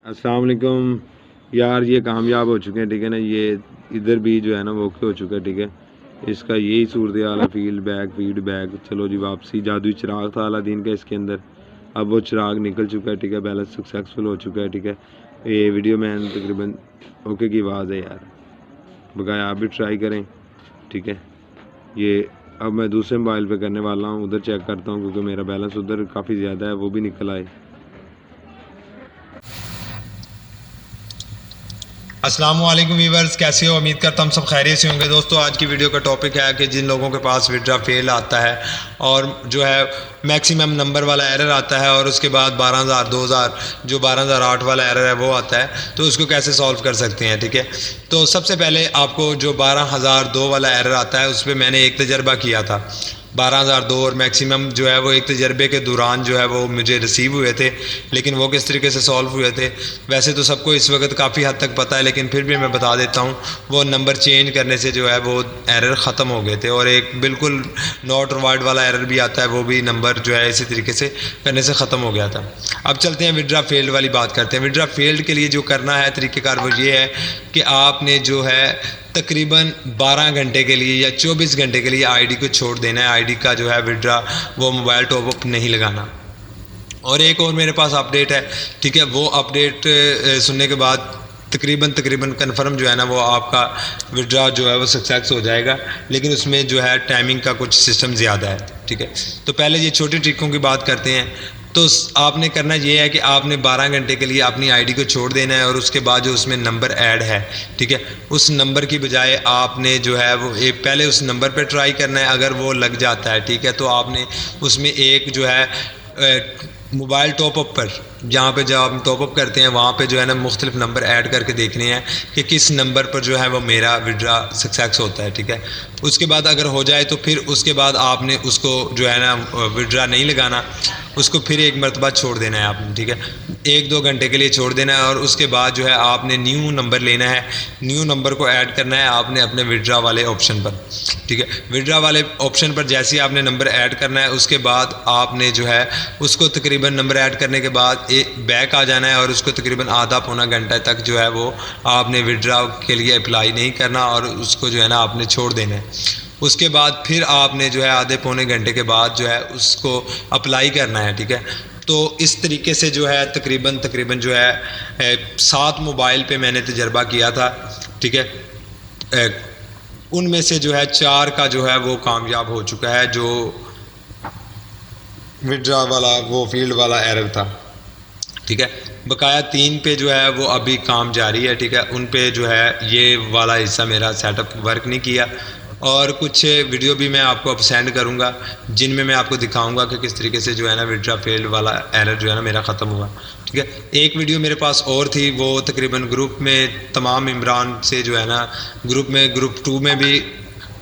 अस्सलाम वालेकुम यार, ये कामयाब हो चुके हैं, ठीक है ना। ये इधर भी जो है ना वो ओके हो चुका है, ठीक है। इसका यही सूरत हाल है, फीडबैक। चलो जी, वापसी जादुई चिराग था अलादीन का इसके अंदर, अब वो चिराग निकल चुका है, ठीक है। बैलेंस सक्सेसफुल हो चुका है, ठीक है। ये वीडियो मैन तकरीबन ओके की आवाज़ है यार, बकाया आप भी ट्राई करें, ठीक है। ये अब मैं दूसरे मोबाइल पे करने वाला हूँ, उधर चेक करता हूँ क्योंकि मेरा बैलेंस उधर काफ़ी ज़्यादा है, वो भी निकल आए। अस्सलाम वालेकुम व्यूअर्स, कैसे हो? उम्मीद करता हम सब खैरियत से होंगे। दोस्तों, आज की वीडियो का टॉपिक है कि जिन लोगों के पास विड्रा फेल आता है और जो है मैक्सिमम नंबर वाला एरर आता है और उसके बाद 12,000 2,000 जो 12,008 वाला एरर है वो आता है, तो उसको कैसे सॉल्व कर सकते हैं, ठीक है। तो सबसे पहले आपको जो 12,002 वाला एरर आता है उस पर मैंने एक तजर्बा किया था। 12,002 और मैक्सिमम जो है वो एक तजर्बे के दौरान जो है वो मुझे रिसीव हुए थे, लेकिन वो किस तरीके से सॉल्व हुए थे वैसे तो सबको इस वक्त काफ़ी हद तक पता है, लेकिन फिर भी मैं बता देता हूँ। वो नंबर चेंज करने से जो है वो एरर ख़त्म हो गए थे, और एक बिल्कुल नॉट रिवार्ड वाला एरर भी आता है, वो भी नंबर जो है इसी तरीके से करने से ख़त्म हो गया था। अब चलते हैं विड्रा फेल्ड वाली बात करते हैं। विड्रा फेल्ड के लिए जो करना है तरीक़ेकार वो ये है कि आपने जो है तकरीबन 12 घंटे के लिए या 24 घंटे के लिए आईडी को छोड़ देना है। आईडी का जो है विड्रा वो मोबाइल टॉप अप नहीं लगाना। और एक और मेरे पास अपडेट है, ठीक है। वो अपडेट सुनने के बाद तकरीबन कन्फर्म जो है ना वो आपका विड्रा जो है वो सक्सेस हो जाएगा, लेकिन उसमें जो है टाइमिंग का कुछ सिस्टम ज़्यादा है, ठीक है। तो पहले ये छोटी ट्रिकों की बात करते हैं। तो आपने करना ये है कि आपने 12 घंटे के लिए अपनी आईडी को छोड़ देना है, और उसके बाद जो उसमें नंबर ऐड है, ठीक है, उस नंबर की बजाय आपने जो है वो पहले उस नंबर पर ट्राई करना है। अगर वो लग जाता है, ठीक है, तो आपने उसमें एक जो है मोबाइल टॉप अप पर, जहाँ पे जब हम टॉप अप करते हैं वहाँ पे जो है ना मुख्तलिफ नंबर ऐड करके देखने हैं कि किस नंबर पर जो है वो मेरा विड्रा सक्सेस होता है, ठीक है। उसके बाद अगर हो जाए तो फिर उसके बाद आपने उसको जो है ना विड्रा नहीं लगाना, उसको फिर एक मरतबा छोड़ देना है आपने, ठीक है। 1-2 घंटे के लिए छोड़ देना है, और उसके बाद जो है आपने न्यू नंबर लेना है। न्यू नंबर को ऐड करना है आपने अपने विड्रा वाले ऑप्शन पर, ठीक है। विड्रा वाले ऑप्शन पर जैसे ही आपने नंबर ऐड करना है, उसके बाद आपने जो है उसको तकरीबन नंबर ऐड करने के बाद बैक आ जाना है, और उसको तकरीबन आधा पौना घंटा तक जो है वो आपने विड्रा के लिए अप्लाई नहीं करना, और उसको जो है ना आपने छोड़ देना है। उसके बाद फिर आपने जो है आधे पौने घंटे के बाद जो है उसको अप्लाई करना है, ठीक है। तो इस तरीके से जो है तकरीबन जो है 7 मोबाइल पे मैंने तजर्बा किया था, ठीक है। उनमें से जो है 4 का जो है वो कामयाब हो चुका है, जो विड्रा वाला वो फील्ड वाला एरर था, ठीक है। बकाया 3 पे जो है वो अभी काम जारी है, ठीक है। उन पे जो है ये वाला हिस्सा मेरा सेटअप वर्क नहीं किया, और कुछ वीडियो भी मैं आपको अब सेंड करूंगा जिनमें मैं आपको दिखाऊंगा कि किस तरीके से जो है ना विड्रा फेल्ड वाला एरर जो है ना मेरा ख़त्म हुआ, ठीक है। एक वीडियो मेरे पास और थी, वो तकरीबन ग्रुप में तमाम इमरान से जो है ना ग्रुप 2 में भी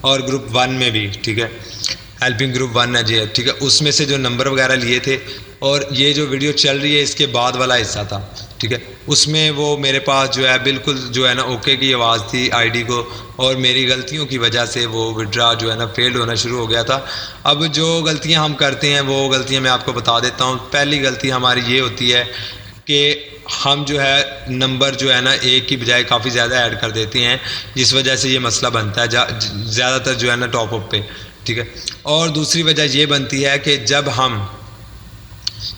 और ग्रुप 1 में भी, ठीक है, हेल्पिंग ग्रुप 1 है जी, ठीक है, उसमें से जो नंबर वगैरह लिए थे। और ये जो वीडियो चल रही है इसके बाद वाला हिस्सा था, ठीक है, उसमें वो मेरे पास जो है बिल्कुल जो है ना ओके की आवाज़ थी आईडी को, और मेरी गलतियों की वजह से वो विड्रा जो है ना फेल्ड होना शुरू हो गया था। अब जो गलतियां हम करते हैं वो गलतियां मैं आपको बता देता हूँ। पहली गलती हमारी ये होती है कि हम जो है नंबर जो है ना एक की बजाय काफ़ी ज़्यादा ऐड कर देते हैं, जिस वजह से ये मसला बनता है ज़्यादातर जो है ना टॉप अप पे, ठीक है। और दूसरी वजह ये बनती है कि जब हम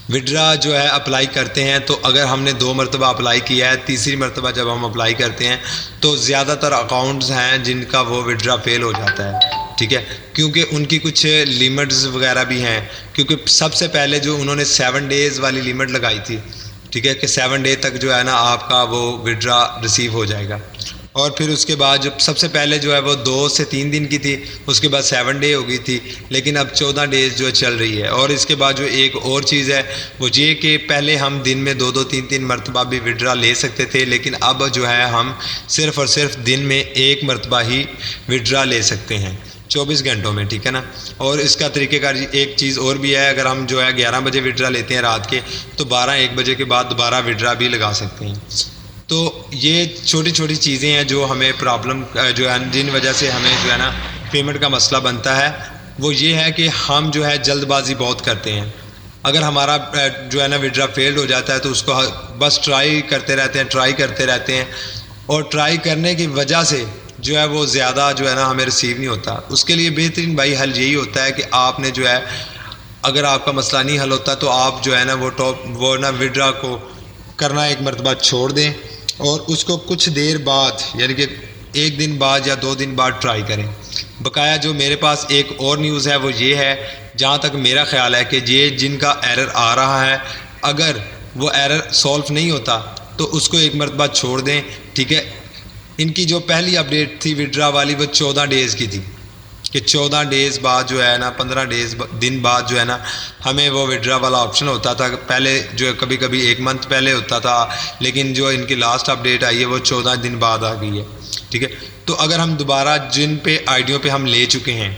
विड्रा जो है अप्लाई करते हैं, तो अगर हमने 2 मरतबा अप्लाई किया है, तीसरी मरतबा जब हम अप्लाई करते हैं तो ज़्यादातर अकाउंट्स हैं जिनका वो विड्रा फेल हो जाता है, ठीक है, क्योंकि उनकी कुछ लिमिट्स वगैरह भी हैं। क्योंकि सबसे पहले जो उन्होंने 7 डेज़ वाली लिमिट लगाई थी, ठीक है, कि 7 डे तक जो है ना आपका वो विड्रा रिसीव हो जाएगा, और फिर उसके बाद जब सबसे पहले जो है वो 2 से 3 दिन की थी, उसके बाद 7 डे हो गई थी, लेकिन अब 14 डेज़ जो चल रही है। और इसके बाद जो एक और चीज़ है वो ये कि पहले हम दिन में 2-2 3-3 मरतबा भी विड्रा ले सकते थे, लेकिन अब जो है हम सिर्फ़ और सिर्फ दिन में 1 मरतबा ही विड्रा ले सकते हैं 24 घंटों में, ठीक है ना। और इसका तरीक़ेकार एक चीज़ और भी है, अगर हम जो है 11 बजे विड्रा लेते हैं रात के, तो 12-1 बजे के बाद दोबारा विड्रा भी लगा सकते हैं। तो ये छोटी छोटी चीज़ें हैं जो हमें प्रॉब्लम जो है जिन वजह से हमें जो है ना पेमेंट का मसला बनता है, वो ये है कि हम जो है जल्दबाजी बहुत करते हैं। اگر ہمارا جو ہے نا وڈرا فیلڈ ہو جاتا ہے تو اس کو بس ٹرائی کرتے رہتے ہیں اور ٹرائی کرنے کی وجہ سے جو ہے وہ زیادہ جو ہے نا ہمیں ریسیو نہیں ہوتا. اس کے لیے بہترین بھائی حل یہی ہوتا ہے کہ آپ نے جو ہے اگر آپ کا مسئلہ نہیں حل ہوتا تو آپ جو ہے نا وہ نا وڈرا کو کرنا ایک مرتبہ چھوڑ دیں اور اس کو کچھ دیر بعد یعنی کہ 1 دن بعد یا 2 دن بعد ٹرائی کریں. بقایا جو میرے پاس ایک اور نیوز ہے وہ یہ ہے, جہاں تک میرا خیال ہے کہ یہ جن کا ایرر آ رہا ہے اگر وہ ایرر سولو نہیں ہوتا تو اس کو ایک مرتبہ چھوڑ دیں, ٹھیک ہے. ان کی جو پہلی اپڈیٹ تھی وڈرا والی وہ 14 ڈیز کی تھی کہ 14 ڈیز بعد جو ہے نا 15 دن بعد جو ہے نا ہمیں وہ وڈرا والا آپشن ہوتا تھا. پہلے جو ہے کبھی کبھی 1 منتھ پہلے ہوتا تھا, لیکن جو ان کی لاسٹ اپڈیٹ آئی ہے وہ 14 دن بعد آ گئی ہے, ٹھیک ہے. تو اگر ہم دوبارہ جن پہ آئیڈیوں پہ ہم لے چکے ہیں,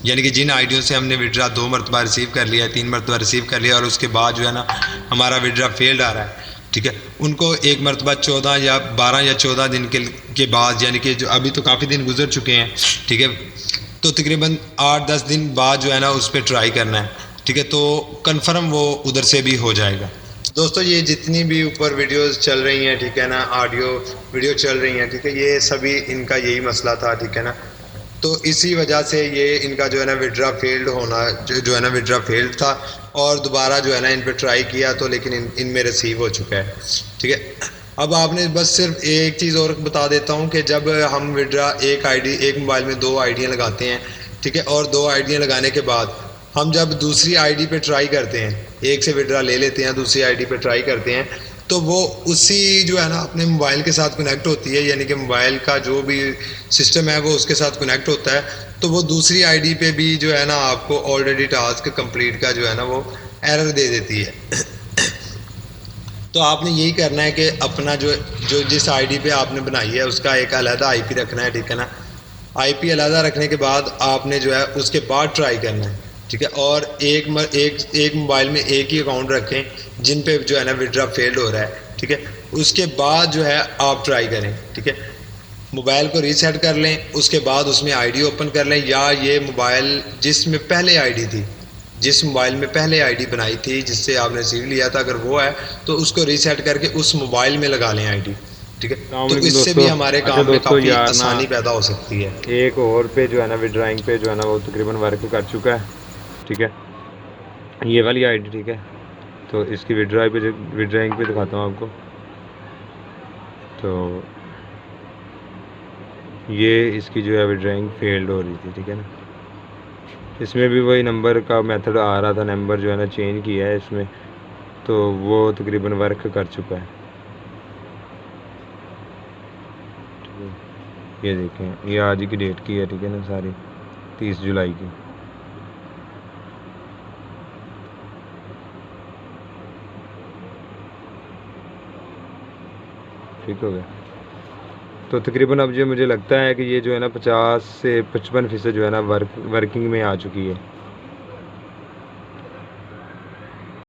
یعنی کہ جن آئیڈیوں سے ہم نے وڈرا 2 مرتبہ ریسیو کر لیا ہے, 3 مرتبہ ریسیو کر لیا اور اس کے بعد جو ہے نا ہمارا وڈرا فیلڈ آ رہا ہے, ٹھیک ہے, ان کو ایک مرتبہ 14 یا 12 یا 14 دن کے بعد, یعنی کہ جو ابھی تو کافی دن گزر چکے ہیں, ٹھیک ہے, تو تقریباً 8-10 دن بعد جو ہے نا اس پہ ٹرائی کرنا ہے, ٹھیک ہے. تو کنفرم وہ ادھر سے بھی ہو جائے گا. دوستو یہ جتنی بھی اوپر ویڈیوز چل رہی ہیں, ٹھیک ہے نا, آڈیو ویڈیو چل رہی ہیں, ٹھیک ہے, یہ سبھی ان کا یہی مسئلہ تھا, ٹھیک ہے نا. تو اسی وجہ سے یہ ان کا جو ہے نا وڈرا فیلڈ ہونا جو ہے نا وڈرا فیلڈ تھا اور دوبارہ جو ہے نا ان پہ ٹرائی کیا تو لیکن ان میں ریسیو ہو چکا ہے, ٹھیک ہے. اب آپ نے بس صرف ایک چیز اور بتا دیتا ہوں کہ جب ہم وڈرا ایک موبائل میں 2 آئیڈیاں لگاتے ہیں, ٹھیک ہے, اور 2 آئیڈیاں لگانے کے بعد ہم جب دوسری آئی ڈی پہ ٹرائی کرتے ہیں, ایک سے وڈرا لے لیتے ہیں دوسری آئی ڈی پہ ٹرائی کرتے ہیں, تو وہ اسی جو ہے نا اپنے موبائل کے ساتھ کنیکٹ ہوتی ہے, یعنی کہ موبائل کا جو بھی سسٹم ہے وہ اس کے ساتھ کنیکٹ ہوتا ہے, تو وہ دوسری آئی ڈی پہ بھی جو ہے نا آپ کو آلریڈی ٹاسک کمپلیٹ کا جو ہے نا وہ ایرر دے دیتی ہے. تو آپ نے یہی کرنا ہے کہ اپنا جو جس آئی ڈی پہ آپ نے بنائی ہے اس کا ایک علیحدہ آئی پی رکھنا ہے, ٹھیک ہے نا. آئی پی علیحدہ رکھنے کے بعد آپ نے جو ہے اس کے بعد ٹرائی کرنا ہے, ٹھیک ہے, اور ایک موبائل میں ایک ہی اکاؤنٹ رکھیں جن پہ جو ہے نا وڈرا فیلڈ ہو رہا ہے, ٹھیک ہے. اس کے بعد جو ہے آپ ٹرائی کریں, ٹھیک ہے. موبائل کو ریسیٹ کر لیں, اس کے بعد اس میں آئی ڈی اوپن کر لیں, یا یہ موبائل جس میں پہلے آئی ڈی تھی, جس موبائل میں پہلے آئی ڈی بنائی تھی جس سے آپ نے ریسیو لیا تھا, اگر وہ ہے تو اس کو ریسیٹ کر کے اس موبائل میں لگا لیں آئی ڈی, ٹھیک ہے. تو اس سے بھی ہمارے کام میں کافی آسانی پیدا ہو سکتی ہے. ایک اور پہ جو ہے نا وڈرائنگ پہ جو ہے نا وہ تقریباً ورک کر چکا ہے, ٹھیک ہے, یہ والی آئی ڈی, ٹھیک ہے. تو اس کی وڈرائنگ پہ دکھاتا ہوں آپ کو. تو یہ اس کی جو ہے وڈرائنگ فیلڈ ہو رہی تھی, ٹھیک ہے نا. اس میں بھی وہی نمبر کا میتھڈ آ رہا تھا, نمبر جو ہے نا چینج کیا ہے اس میں, تو وہ تقریباً ورک کر چکا ہے. یہ دیکھیں, یہ آج کی ڈیٹ کی ہے, ٹھیک ہے نا, ساری 30 جولائی کی. ٹھیک ہو گیا. تو تقریباً اب جو مجھے لگتا ہے کہ یہ جو ہے نا 50 سے 55% جو ہے نا ورکنگ میں آ چکی ہے.